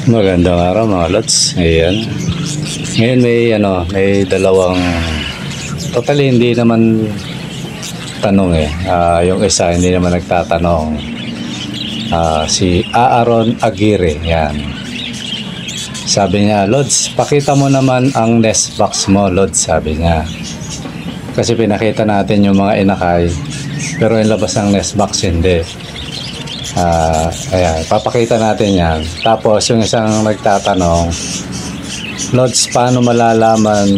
Magandang araw mga lods. Ayan. Ngayon may dalawang totally hindi naman tanong eh. Yung isa hindi naman nagtatanong. Si Aaron Aguirre. Yan. Sabi niya, Lods, pakita mo naman ang nest box mo, Lods, sabi niya. Kasi pinakita natin yung mga inakay, pero yung labas ng nest box hindi. Ayan, papakita natin yan. Tapos yung isang nagtatanong, Lods, paano malalaman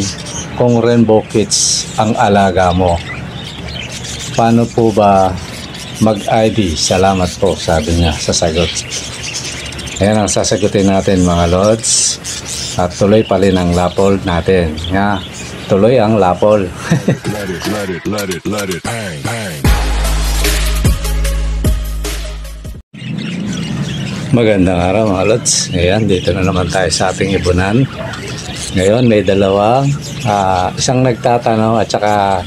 kung rainbow kits ang alaga mo? Paano po ba mag-ID? Salamat po, sabi niya sa sagot. Ayan ang sasagutin natin mga Lods. At tuloy pa rin ang lapol natin. Nga, tuloy ang lapol. let it, bang, bang. Magandang araw mga Lods. Ayan, dito na naman tayo sa ating ibunan. Ngayon may dalawang isang nagtatanong at saka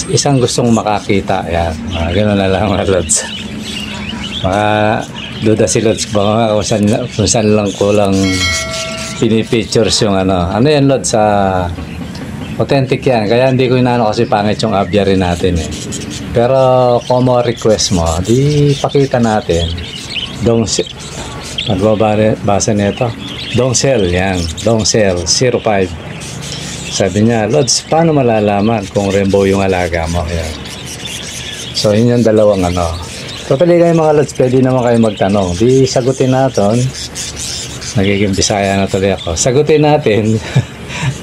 isang gustong makakita. Ayan, gano'n na lang mga Lods. Mga duda si Lods baka kung saan lang kulang pinipictures yung ano yan Lods, authentic yan, kaya hindi ko inaano kasi pangit yung aviary natin eh. Pero kung mo request mo, di pakita natin ano ba basa nito? Dongsel, yan. Dongsel 05. Sabi niya, Lods, paano malalaman kung rainbow yung alaga mo? Yan. So, yun yung dalawang ano. Totally kayo mga Lods, pwede naman kayo magtanong. Di sagutin natin. Nagiging Bisaya na tuloy ako. Sagutin natin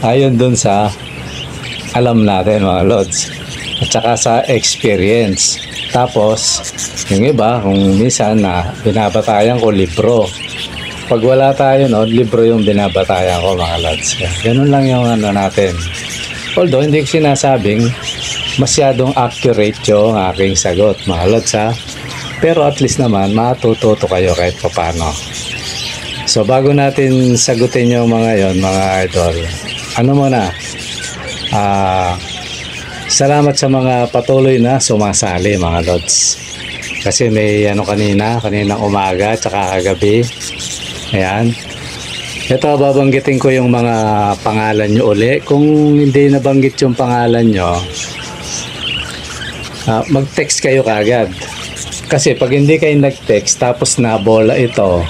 ayon dun sa alam natin mga Lods. At saka sa experience. Tapos, yung iba, kung minsan na binabatayan ko libro. Pag wala tayo, no, libro yung binabatayan ko mga Lods. Ganun lang yung ano natin. Although, hindi ko sinasabing masyadong accurate yung aking sagot mga Lods ha. Pero at least naman, matututo kayo kahit paano. So, bago natin sagutin yung mga yon mga idol, ano muna, salamat sa mga patuloy na sumasali mga Lods. Kasi may ano kaninang umaga tsaka kagabi. Ayan. Ito babanggitin ko yung mga pangalan nyo uli. Kung hindi nabanggit yung pangalan nyo, mag-text kayo kagad. Kasi pag hindi kayo nag-text tapos nabola ito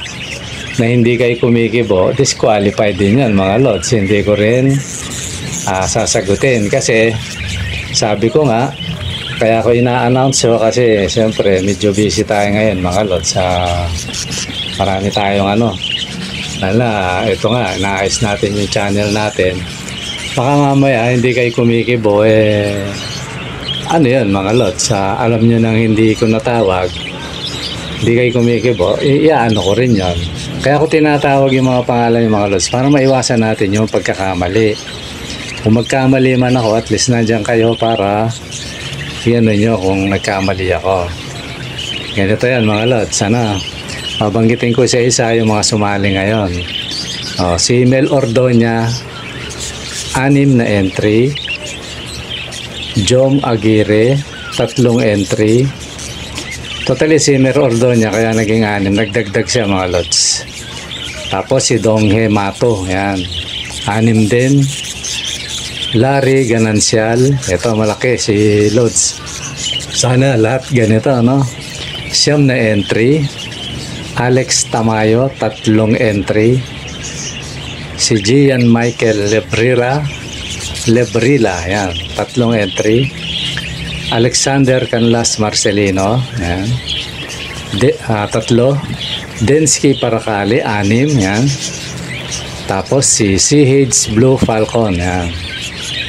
na hindi kayo kumikibo, disqualified din yan mga Lods. Hindi ko rin sasagutin kasi sabi ko nga, kaya ko ina-announce kasi siyempre medyo busy tayo ngayon mga Lods. Marami tayong ito nga, naayos natin yung channel natin. Baka mamaya hindi kayo kumikibo ano yun mga Lods, alam nyo nang hindi ko natawag, hindi kayo kumikibo, iaano ko rin yun. Kaya ko tinatawag yung mga pangalan yung mga Lods para maiwasan natin yung pagkakamali. Kung magkamali man ako, at least nandiyan kayo para yan nyo kung nagkamali ako. Ganito yan mga Lods. Sana babanggitin ko isa-isa yung mga sumali ngayon. Si Mel Ordoña 6 na entry, Jom Aguirre 3 entry. Totally si Mel Ordoña kaya naging 6, nagdagdag siya mga Lods. Tapos si Donghe Mato, yan 6 din. Larry Ganancial, ito malaki si Lods. Sana lahat ganito no. 9 na entry. Alex Tamayo 3 entry. Si Gian Michael Lebrila yan 3 entry. Alexander Canlas Marcelino yan 3. Densky Paracali 6 yan. Tapos si CH Blue Falcon yan.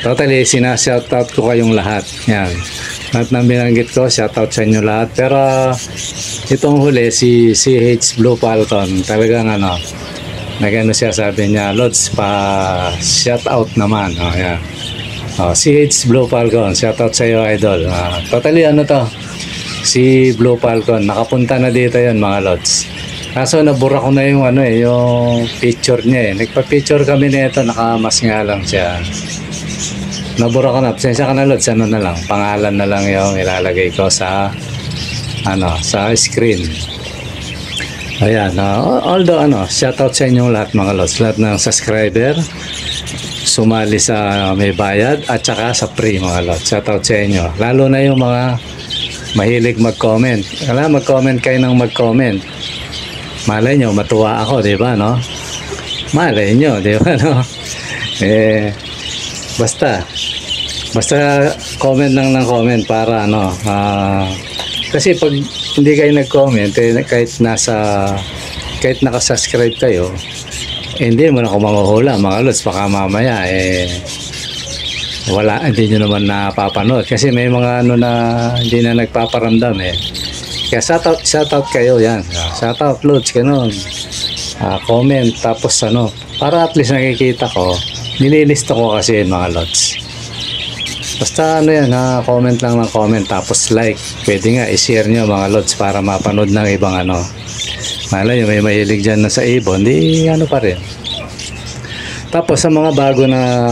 Totally sinashoutout ko kayong lahat yan. Lahat ng binanggit ko, shoutout sa inyo lahat. Pero itong huli si CH Blue Falcon talagang nagano siya, sabi niya, Lods pa shoutout naman. Yan. CH Blue Falcon, shoutout sa iyo idol. Totally to si Blue Falcon, nakapunta na dito yan mga Lods. Kaso nabura ko na yung yung picture niya nagpa-picture kami nito, nakamas nga lang siya. Nabura ko na, pasensya ka na Lods, na lang, pangalan na lang yung ilalagay ko sa sa screen. Ayan, although shoutout sa inyong lahat mga lods, lahat ng subscriber, sumali sa may bayad at saka sa free mga lods. Shoutout sa inyo. Lalo na yung mga mahilig mag-comment. Mag-comment kayo ng mag-comment. Malay nyo, matuwa ako, di ba, no? Malay nyo, di ba, no? Basta comment lang ng comment para kasi pag hindi kayo nag-comment kahit nakasubscribe kayo, hindi mo na ako manghuhula mga lods, baka mamaya hindi nyo naman napapanood kasi may mga na hindi na nagpaparamdam kaya shoutout kayo yan, shoutout lods, ganun, comment, tapos para at least nakikita ko, nililista ko kasi mga lods. Basta yan, comment lang ng comment, tapos like, pwede nga i-share nyo mga lods para mapanood ng ibang malay may mahilig dyan na sa ibon, di pa rin. Tapos sa mga bago na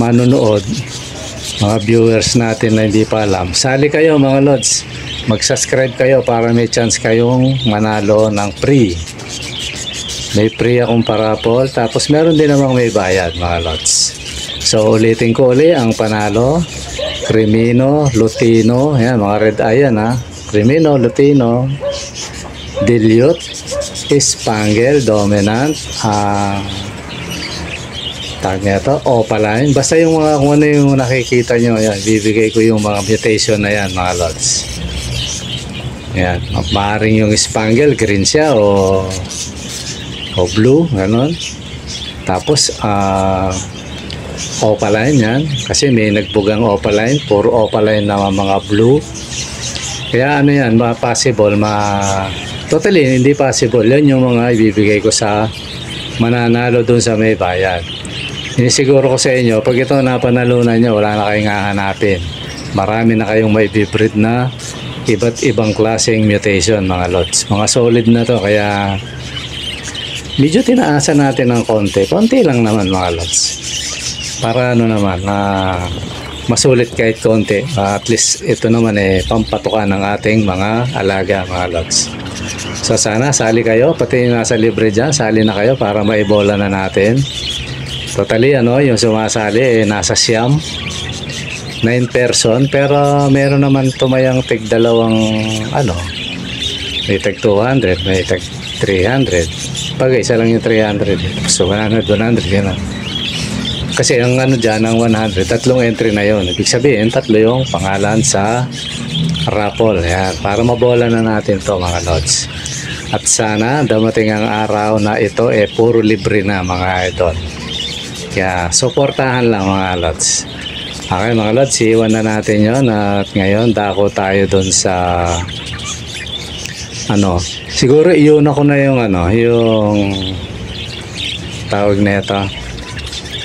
manunood, mga viewers natin na hindi pa alam, sali kayo mga lods, mag-subscribe kayo para may chance kayong manalo ng free. May free akong parapol, tapos meron din namang may bayad mga lods. So ulitin ko ang panalo, Crimino, Lutino, yan mga red eye yan Crimino, Lutino, Dilute, Spangle, Dominant, tag nito, Opaline, basta yung mga kung ano yung nakikita nyo, yan, bibigay ko yung mga mutation na yan mga lods. Yan, maaaring yung Spangle, green siya o blue, ganon. Tapos Opaline yan, kasi may nagbugang Opaline, puro Opaline na mga blue, kaya yan, possible totally hindi possible. Yan yung mga ibibigay ko sa mananalo dun sa may bayad. Sinisiguro ko sa inyo, pag ito napanalunan nyo, wala na kayong hahanapin, marami na kayong may bibreed na iba't ibang klaseng mutation mga lods, mga solid na to, kaya medyo tinaasan natin ng konti lang naman mga lods, para naman masulit kahit konti, at least ito naman pampatukan ng ating mga alaga mga lods. So sana sali kayo, pati nasa libre dyan, sali na kayo para maibola na natin. Totally yung sumasali nasa siyam, 9 person, pero meron naman tumayang tig dalawang may tag 200, may tag 300, pag isa lang yung 300, so 100 gano'n. Kasi ang dyan, ang 100, tatlong entry na yon. Ibig sabihin, tatlo yung pangalan sa raffle. Yan, para mabola na natin to mga lods. At sana, damating ang araw na ito, puro libre na mga idol. Kaya, suportahan lang mga lods. Okay mga lods, iwan na natin yon. At ngayon, dako tayo dun sa siguro iyon ako na yung yung tawag na ito.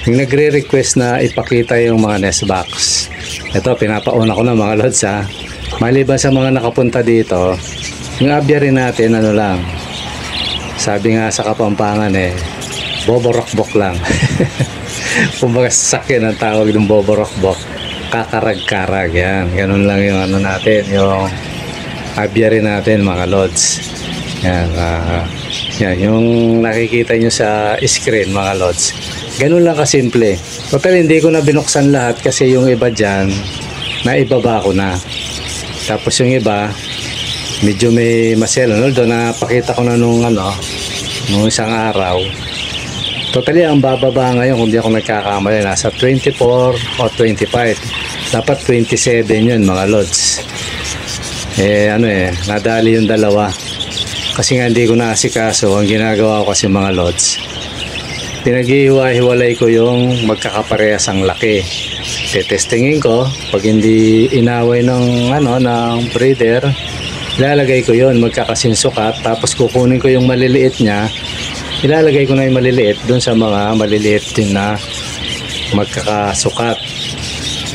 Yung nagre-request na ipakita yung mga nest box. Ito, pinapauna ko na mga lods Maliban sa mga nakapunta dito, yung aviary natin, lang. Sabi nga sa Kapampangan boborokbok lang. Kumbaga sakyan ang tawag ng boborokbok. Kakarag-karag yan. Ganun lang yung natin, yung aviary natin mga lods. Yan, yan, yung nakikita nyo sa screen mga lods. Ganun lang kasimple. Total hindi ko na binuksan lahat kasi yung iba dyan naibaba ko na. Tapos yung iba medyo may maselo. Although napakita ko na nung isang araw. Totally ang bababa ngayon kung di ako nagkakamali, nasa 24 o 25. Dapat 27 yun mga lods. Nadali yung dalawa. Kasi nga hindi ko naasikaso. Ang ginagawa ko kasi mga lods, pinag-ihiwa-hiwalay ko yung magkakaparehas ang laki. Tetestingin ko, pag hindi inaway ng breeder, ilalagay ko yon magkakasinsukat, tapos kukunin ko yung maliliit niya, ilalagay ko na yung maliliit dun sa mga maliliit din na magkakasukat.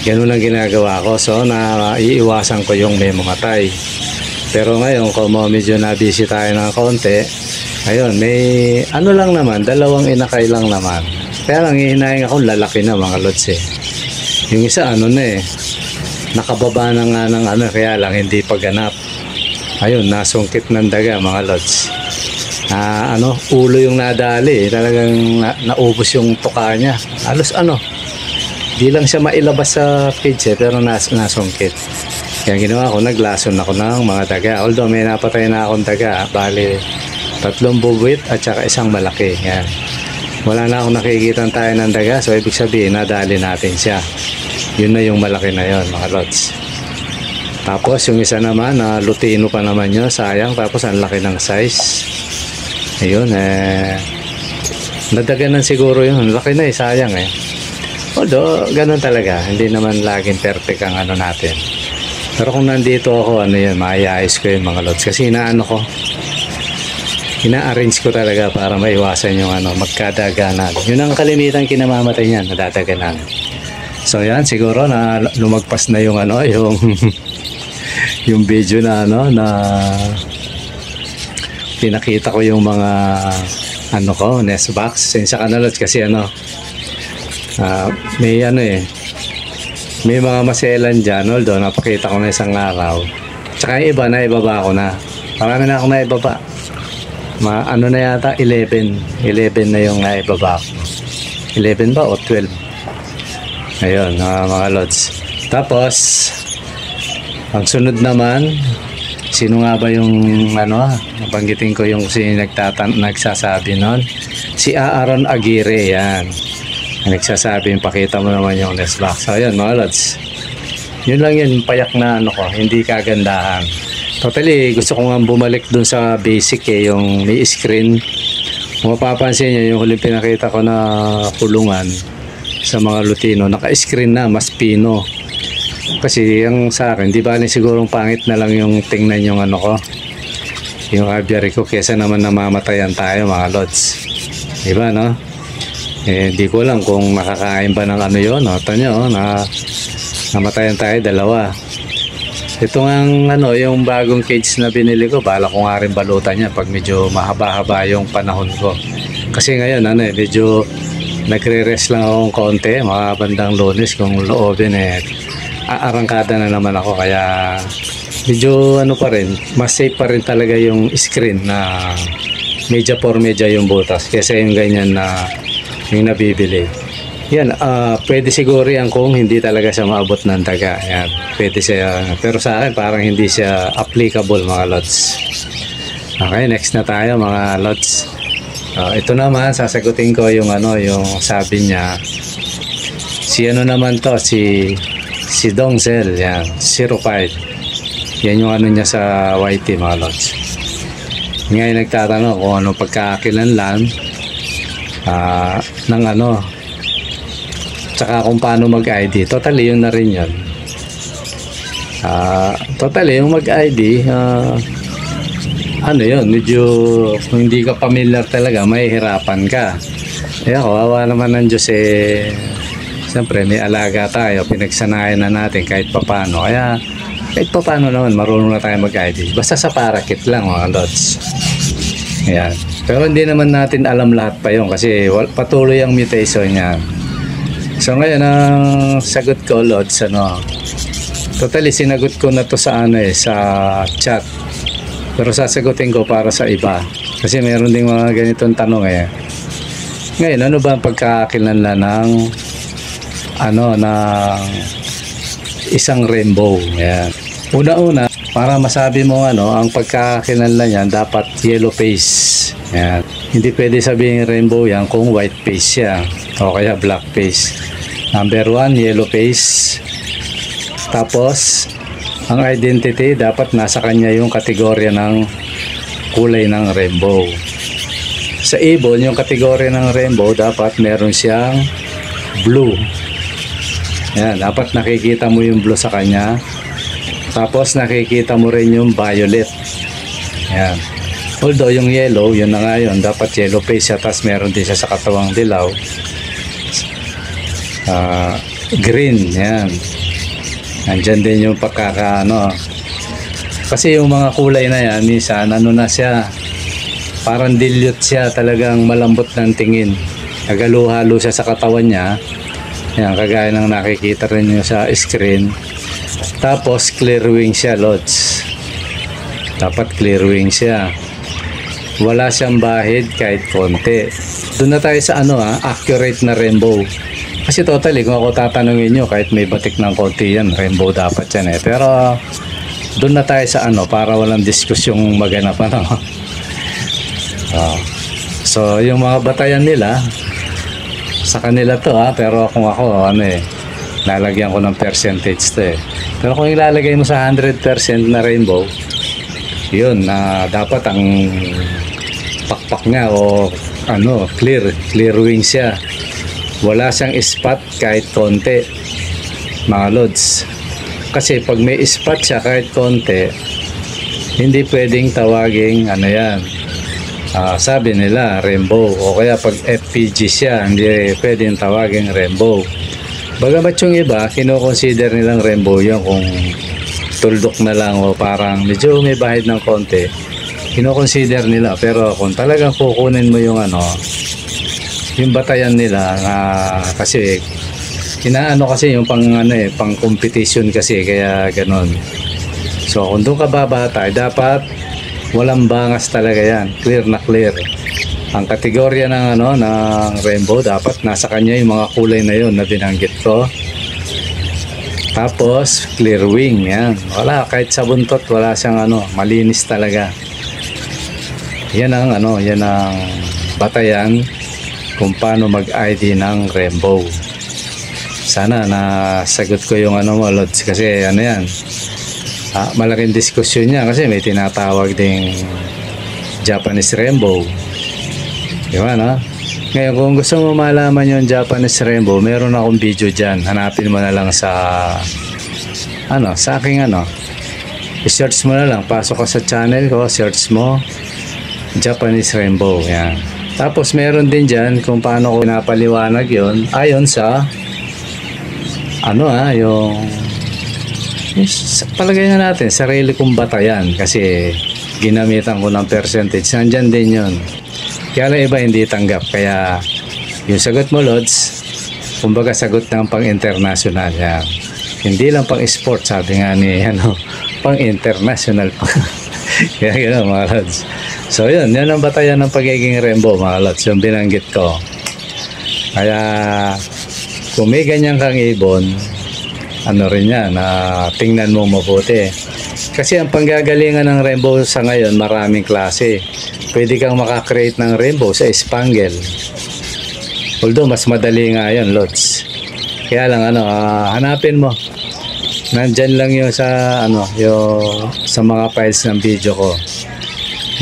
Ganun ang ginagawa ko. So naiiwasan ko yung may mamatay. Pero ngayon, kung medyo na-busy tayo ng konti, ayun, may lang naman, dalawang inakay lang naman. Kaya lang hihinayin ako, lalaki na mga lods Yung isa nakababa na nga ng kaya lang hindi pa ganap. Ayun, nasungkit ng daga mga lods. Ulo yung nadali. Talagang naubos yung tuka niya. Halos di lang siya mailabas sa cage pero nasungkit. Kaya ginawa ko, naglason ako ng mga daga. Although may napatay na akong daga, bali 3 bubuit at saka 1 malaki. Yan. Wala na akong nakikita tayo ng daga, so ibig sabihin nadali natin siya. Yun na yung malaki na yon mga lods. Tapos yung isa naman na lutino pa naman yun, sayang, tapos ang laki ng size. Ayun, nadaganan siguro yun, laki na sayang Although ganun talaga, hindi naman laging perfect ang natin. Pero kung nandito ako, maiayos ko yun mga lods, kasi ina-arrange ko talaga para maiwasan yung magkadaganan. Yun ang kalimitan kinamamatay niyan, nadadaganan. So yan, siguro na lumagpas na yung yung yung video na na pinakita ko yung mga nest box. Sensya ka na lods kasi may may mga maselan dyan, although napakita ko na isang araw. Tsaka yung iba na ibaba ko na. Marami na akong naibaba. Na yata 11 na yung naibaba ko. 11 ba o 12? Ayun, mga lods. Tapos ang sunod naman, sino nga ba yung nabanggitin ko yung nagsasabi nun? Si Aaron Aguirre, yan. Nagsasabi, pakita mo naman yung nest box. So ayun mga lods, yun lang yun, payak na hindi kagandahan. Totally, gusto ko nga bumalik dun sa basic yung may screen. Kung mapapansin nyo, yung huling pinakita ko na kulungan sa mga lutino, naka-screen na, mas pino. Kasi yung sa akin, di ba sigurong pangit na lang yung tingnan yung yung aviary ko, kesa naman namamatayan tayo mga lods. Diba no? Di ko alam kung nakakain ba ng yun. Ito nyo, namatayan tayo 2. Ito ang yung bagong cage na binili ko, bala ko nga rin balutan niya pag medyo mahaba-haba yung panahon ko. Kasi ngayon medyo nagre-rest lang akong konti, mga bandang Lunes kung loobin aarangkada na naman ako, kaya medyo pa rin, mas safe pa rin talaga yung screen na media por media yung butas kaysa yung ganyan na yung nabibili. Yan, pwede siguro yan kung hindi talaga siya maabot ng daga. Yan, pwede siya. Pero sa akin, parang hindi siya applicable mga lods. Okay, next na tayo mga lods. Ito naman, sasagutin ko yung yung sabi niya. Si naman to, si Dongzel, yan, 05. Yan yung niya sa YT mga lods. Ngayon nagtatanong kung anong pagkakakilanlan ng tsaka kung paano mag-ID. Totally yun na rin yun. Totally yung mag-ID yun, medyo kung hindi ka familiar talaga, mahihirapan ka. Kaya kawawa naman ng Diyos siyempre may alaga tayo, pinagsanayan na natin kahit papano. Kaya kahit papano naman marunong na tayo mag-ID, basta sa parakit lang mga lods. Ayan. Pero hindi naman natin alam lahat pa yun kasi patuloy ang mutation niya. So ngayon ang sagot ko lods, totally sinagot ko na to sa sa chat. Pero sasagutin ko para sa iba kasi meron ding mga ganitong tanong Ngayon, ano ba ang pagkakakilanlan ng ng isang rainbow? Ayan. Una-una, para masabi mo ang pagkakakilanlan niyan, dapat yellow face. Ayan. Hindi pwede sabihin rainbow yan kung white face siya o kaya black face. Number 1, yellow face. Tapos ang identity dapat nasa kanya yung kategorya ng kulay ng rainbow. Sa ibon, yung kategorya ng rainbow dapat meron siyang blue. Ayan, dapat nakikita mo yung blue sa kanya. Tapos nakikita mo rin yung violet. Ayan. Although yung yellow, yun na nga yun, dapat yellow face siya, tapos meron din siya sa katawang dilaw. Green, yan. Andyan din yung kasi yung mga kulay na yan, minsan na siya, parang dilute siya, talagang malambot ng tingin. Nagalo-halo siya sa katawan niya. Yan, kagaya ng nakikita rin nyo sa screen. Tapos clear wing siya lods. Dapat clear wing siya. Wala siyang bahid kahit konti. Doon na tayo sa accurate na rainbow. Kasi totally, kung ako tatanungin nyo, kahit may batik ng konti yan, rainbow dapat yan eh. Pero doon na tayo sa para walang diskusyong maganap. So, yung mga batayan nila, sa kanila to pero kung ako, lalagyan ko ng percentage to eh. Pero kung ilalagay mo sa 100% na rainbow, yun, dapat ang pakpak niya o clear wing siya. Wala siyang spot kahit konti, mga lods. Kasi pag may spot siya kahit konti, hindi pwedeng tawaging yan. Sabi nila rainbow, o kaya pag FPG siya, hindi pwedeng tawaging rainbow. Bagamat yung iba, kino-consider nilang rainbow yun kung tuldok na lang o parang medyo may bahid ng konti, kino-consider nila. Pero kung talagang kukunin mo yung yung batayan nila, kasi kasi yung pang competition kasi, kaya ganon. So kung doon ka babata, dapat walang bangas talaga yan, clear na clear. Ang kategorya ng ng rainbow, dapat nasa kanya yung mga kulay na yun na binanggit ko. Tapos clear wing yan. Wala, kahit sa buntot wala siyang malinis talaga. Yan ang yan ang batayan kung paano mag-ID ng rainbow. Sana nasagot ko yung mo, Lods, kasi yan. Malaking diskusyon niya kasi may tinatawag ding Japanese rainbow. Diba, Ngayon, kung gusto mo malaman yung Japanese rainbow, meron akong video dyan. Hanapin mo na lang sa sa aking i-search mo na lang. Pasok ka sa channel ko, search mo Japanese rainbow. Yan. Tapos meron din dyan kung paano ko pinapaliwanag yon ayon sa yung palagay na natin sarili kong batayan, kasi ginamitan ko ng percentage. Nandyan din yun. Kaya lang iba hindi tanggap. Kaya yung sagot mo, Lods, kumbaga sagot ng pang-international yan. Hindi lang pang-sport, sabi nga ni pang-international pa. Kaya gano'n, mga Lods. So yun ang batayan ng pagiging rainbow, mga Lods, yung binanggit ko. Kaya kung may ganyan kang ibon, rin yan, tingnan mo mabuti. Kasi ang panggagalingan ng rainbow sa ngayon, maraming klase. Pwede kang makakreate ng rainbow sa spangle. Although mas madali nga yan, Lods. Kaya lang hanapin mo. Nandyan lang yung sa yung sa mga files ng video ko.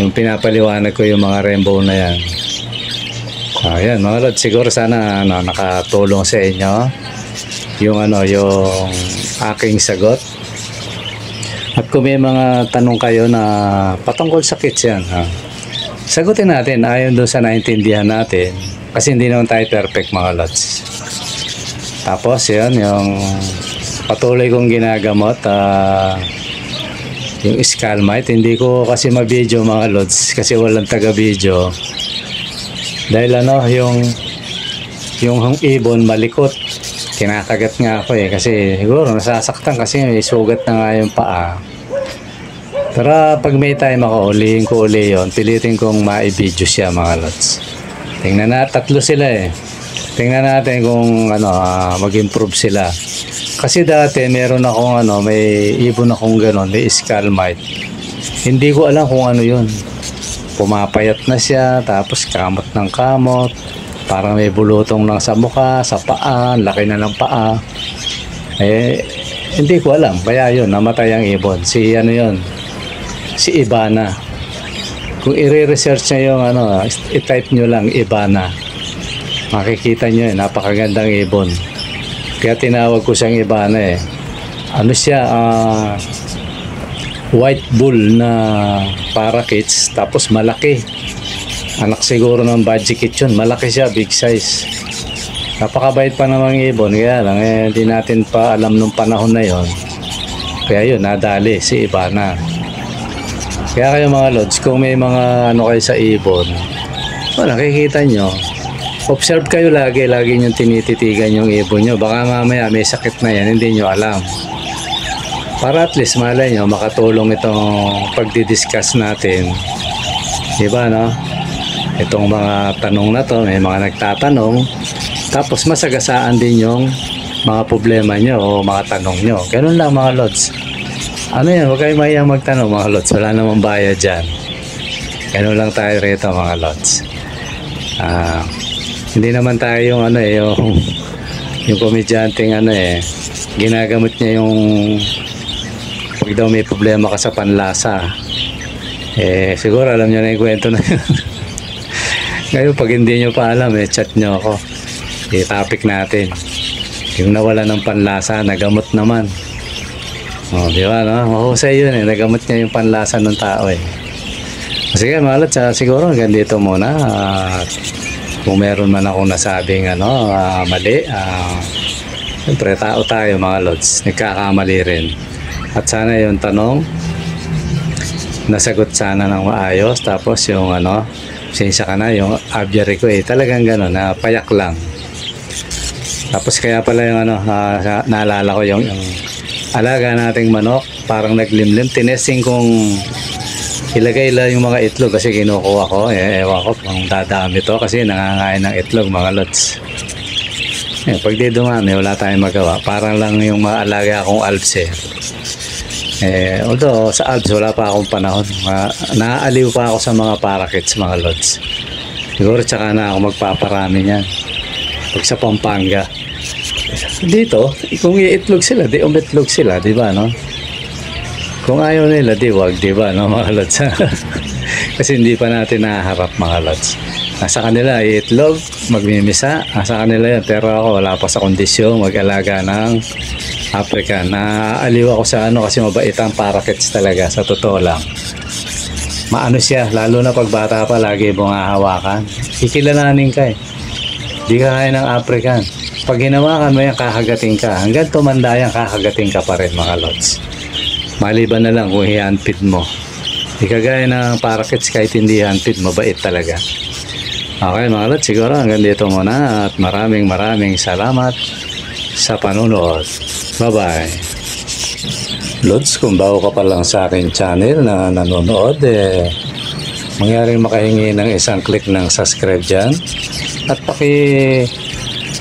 Yung pinapaliwanag ko yung mga rainbow na yan. Ayan, mga Lods, siguro sana nakatulong sa inyo yung yung aking sagot. At kung may mga tanong kayo na patungkol sa kits yan, sagutin natin ayon doon sa naintindihan natin, kasi hindi naman tayo perfect, mga Lods. Tapos yan, yung patuloy kong ginagamot, yung Scalmite. Hindi ko kasi ma-video, mga Lods, kasi walang taga-video. Dahil yung ibon malikot, kinakagat nga ako kasi siguro nasasaktan kasi may sugat na nga yung paa. Pero pag may time ako, ulihin ko yun, pilitin kong ma-video siya, mga Lods. Tingnan na, 3 sila eh. Tingnan natin kung mag-improve sila. Kasi dati meron akong may ibon akong ganon, may Scalmite. Hindi ko alam kung ano yun. Pumapayat na siya, tapos kamot ng kamot, parang may bulutong lang sa mukha, sa paa, laki na ng paa. Hindi ko alam, kaya yun, namatay ang ibon. Si si Ibana. Kung i-research nyo yung i-type nyo lang Ibana, makikita nyo napakagandang ibon. Kaya tinawag ko siyang Ibana siya, white bull na parakeets, tapos malaki. Anak siguro ng budget yun. Malaki siya, big size. Napakabait pa namang ibon. Kaya lang, hindi natin pa alam nung panahon na yon. Kaya yun, nadali si Ibana. Kaya kayo, mga Lods, kung may mga kayo sa ibon, nakikita nyo, observe kayo lagi nyo tinititigan yung ibon nyo. Baka mamaya may sakit na yan, hindi nyo alam. Para at least malay nyo, makatulong itong pagdidiscuss natin. Diba, no? Itong mga tanong na to, may mga nagtatanong. Tapos masagasaan din yung mga problema nyo o mga tanong nyo. Ganun lang mga lods. Ano yan, huwag kayo mahiyang magtanong mga lods. Wala namang bayad dyan. Ganun lang tayo rito mga lods. Hindi naman tayo yung ano eh, yung komedyanteng ano eh, ginagamit niya yung pag daw may problema ka sa panlasa. Eh, siguro alam nyo na yung kwento na yun. Ngayon, pag hindi nyo pa alam, chat nyo ako. I-topic natin. Yung nawala ng panlasa, nagamot naman. O, di ba, no? Mahusay yun eh. Nagamot niya yung panlasa ng tao eh. Sige, malat, siguro hanggang dito muna. Kung meron man akong nasabing mali, siyempre, tao tayo mga lods. Nagkakamali rin. At sana yung tanong, nasagot sana ng maayos. Tapos yung sensya ka na, yung aviary ko talagang gano'n, payak lang. Tapos kaya pala yung naalala ko yung alaga nating manok, parang naglimlim. Tinesting kong ilagay lang yung mga itlog kasi kinukuha ko. Ewan ko kung dadami to kasi nangangain ng itlog mga lods. Pag di dumami, wala tayong magawa. Parang lang yung maalaga akong alps although sa Alps wala pa akong panahon, naaaliw pa ako sa mga parakeets mga lods. Siguro tsaka na ako magpaparami niyan pag sa Pampanga. Dito kung iitlog sila, di umitlog sila, di ba, no? Kung ayaw nila, di wag, di ba, no mga lods? Kasi hindi pa natin naharap mga lods. Nasa kanila iitlog, magmimisa, nasa kanila yan. Pero ako wala pa sa kondisyon mag-alaga ng African. Naaliw ako sa kasi mabait ang parakeets talaga, sa totoo lang. Maano siya, lalo na pag bata pa, lagi mong hahawakan. Kikilalanin ka di ka kaya ng African. Pag hinawakan mo yan, kakagating ka. Hanggang tumanda yan, kakagating ka pa rin mga lods. Maliban na lang kung i-handfeed mo. Di kagaya ng parakeets, kahit hindi handfeed, mabait talaga. Okay mga lods, siguro hanggang dito muna at maraming salamat sa panonood. Bye-bye. Lods, kung bago ka pa lang sa akin channel na nanonood, mangyaring makahingi ng isang click ng subscribe dyan at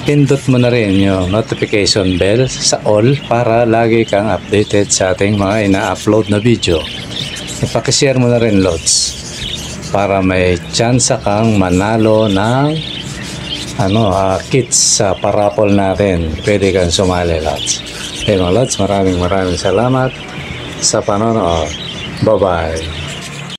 pindot mo na rin yung notification bell sa all para lagi kang updated sa ating mga ina-upload na video. Ipakishare mo na rin lods para may chance kang manalo ng kits sa parapol natin. Pwede kang sumali lods. Mga lods, maraming salamat sa panonood. Bye bye.